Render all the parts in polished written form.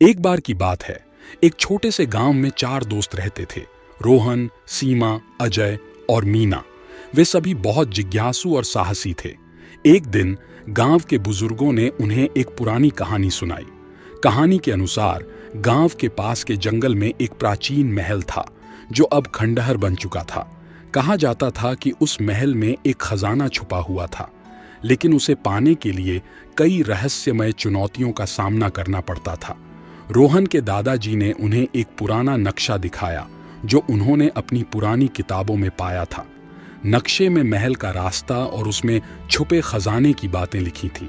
एक बार की बात है, एक छोटे से गांव में 4 दोस्त रहते थे। रोहन, सीमा, अजय और मीना। वे सभी बहुत जिज्ञासु और साहसी थे। एक दिन गांव के बुजुर्गों ने उन्हें एक पुरानी कहानी सुनाई। कहानी के अनुसार गांव के पास के जंगल में एक प्राचीन महल था जो अब खंडहर बन चुका था। कहा जाता था कि उस महल में एक खजाना छुपा हुआ था, लेकिन उसे पाने के लिए कई रहस्यमय चुनौतियों का सामना करना पड़ता था। रोहन के दादाजी ने उन्हें एक पुराना नक्शा दिखाया जो उन्होंने अपनी पुरानी किताबों में पाया था। नक्शे में महल का रास्ता और उसमें छुपे खजाने की बातें लिखी थीं।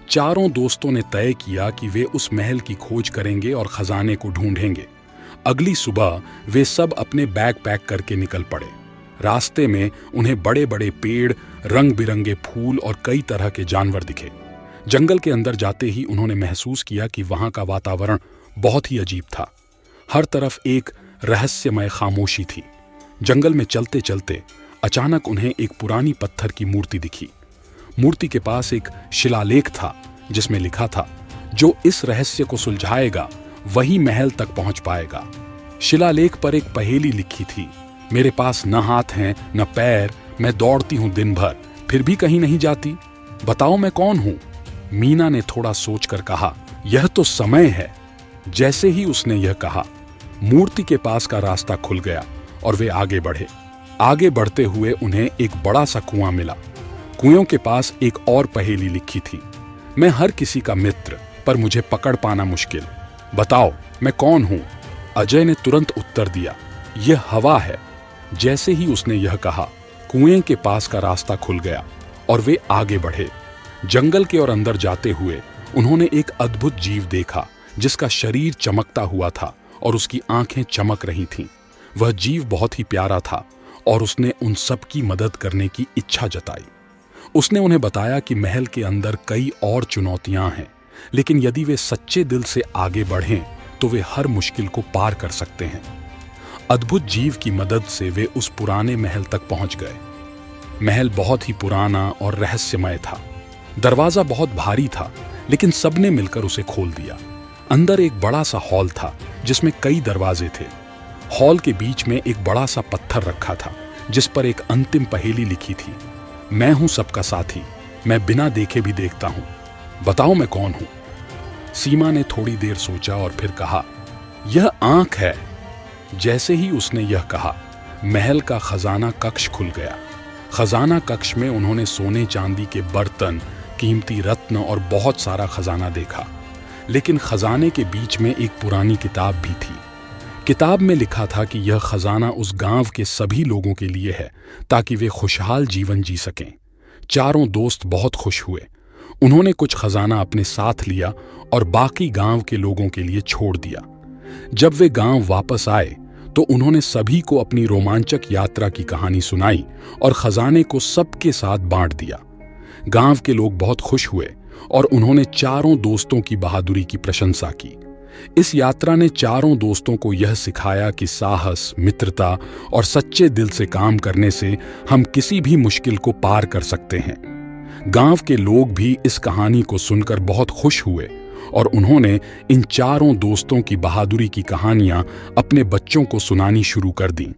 चारों दोस्तों ने तय किया कि वे उस महल की खोज करेंगे और खजाने को ढूंढेंगे। अगली सुबह वे सब अपने बैग पैक करके निकल पड़े। रास्ते में उन्हें बड़े बड़े पेड़, रंग बिरंगे फूल और कई तरह के जानवर दिखे। जंगल के अंदर जाते ही उन्होंने महसूस किया कि वहां का वातावरण बहुत ही अजीब था। हर तरफ एक रहस्यमय खामोशी थी। जंगल में चलते चलते अचानक उन्हें एक पुरानी पत्थर की मूर्ति दिखी। मूर्ति के पास एक शिलालेख था जिसमें लिखा था, जो इस रहस्य को सुलझाएगा वही महल तक पहुंच पाएगा। शिलालेख पर एक पहेली लिखी थी, मेरे पास न हाथ हैं न पैर, मैं दौड़ती हूं दिन भर फिर भी कहीं नहीं जाती, बताओ मैं कौन हूं। मीना ने थोड़ा सोचकर कहा, यह तो समय है। जैसे ही उसने यह कहा, मूर्ति के पास का रास्ता खुल गया और वे आगे बढ़े। आगे बढ़ते हुए उन्हें एक बड़ा सा कुआं मिला। कुएं के पास एक और पहेली लिखी थी, मैं हर किसी का मित्र पर मुझे पकड़ पाना मुश्किल, बताओ मैं कौन हूं। अजय ने तुरंत उत्तर दिया, यह हवा है। जैसे ही उसने यह कहा, कुएं के पास का रास्ता खुल गया और वे आगे बढ़े। जंगल के और अंदर जाते हुए उन्होंने एक अद्भुत जीव देखा जिसका शरीर चमकता हुआ था और उसकी आंखें चमक रही थीं। वह जीव बहुत ही प्यारा था और उसने उन सब की मदद करने की इच्छा जताई। उसने उन्हें बताया कि महल के अंदर कई और चुनौतियां हैं, लेकिन यदि वे सच्चे दिल से आगे बढ़ें तो वे हर मुश्किल को पार कर सकते हैं। अद्भुत जीव की मदद से वे उस पुराने महल तक पहुंच गए। महल बहुत ही पुराना और रहस्यमय था। दरवाजा बहुत भारी था, लेकिन सबने मिलकर उसे खोल दिया। अंदर एक बड़ा सा हॉल था जिसमें कई दरवाजे थे। हॉल के बीच में एक बड़ा सा पत्थर रखा था जिस पर एक अंतिम पहेली लिखी थी, मैं हूं सबका साथी, मैं बिना देखे भी देखता हूं, बताओ मैं कौन हूं। सीमा ने थोड़ी देर सोचा और फिर कहा, यह आंख है। जैसे ही उसने यह कहा, महल का खजाना कक्ष खुल गया। खजाना कक्ष में उन्होंने सोने चांदी के बर्तन, कीमती रत्न और बहुत सारा खजाना देखा, लेकिन खजाने के बीच में एक पुरानी किताब भी थी। किताब में लिखा था कि यह खजाना उस गांव के सभी लोगों के लिए है ताकि वे खुशहाल जीवन जी सकें। चारों दोस्त बहुत खुश हुए। उन्होंने कुछ खजाना अपने साथ लिया और बाकी गांव के लोगों के लिए छोड़ दिया। जब वे गांव वापस आए तो उन्होंने सभी को अपनी रोमांचक यात्रा की कहानी सुनाई और खजाने को सबके साथ बांट दिया। गांव के लोग बहुत खुश हुए और उन्होंने चारों दोस्तों की बहादुरी की प्रशंसा की। इस यात्रा ने चारों दोस्तों को यह सिखाया कि साहस, मित्रता और सच्चे दिल से काम करने से हम किसी भी मुश्किल को पार कर सकते हैं। गांव के लोग भी इस कहानी को सुनकर बहुत खुश हुए और उन्होंने इन चारों दोस्तों की बहादुरी की कहानियां अपने बच्चों को सुनानी शुरू कर दी।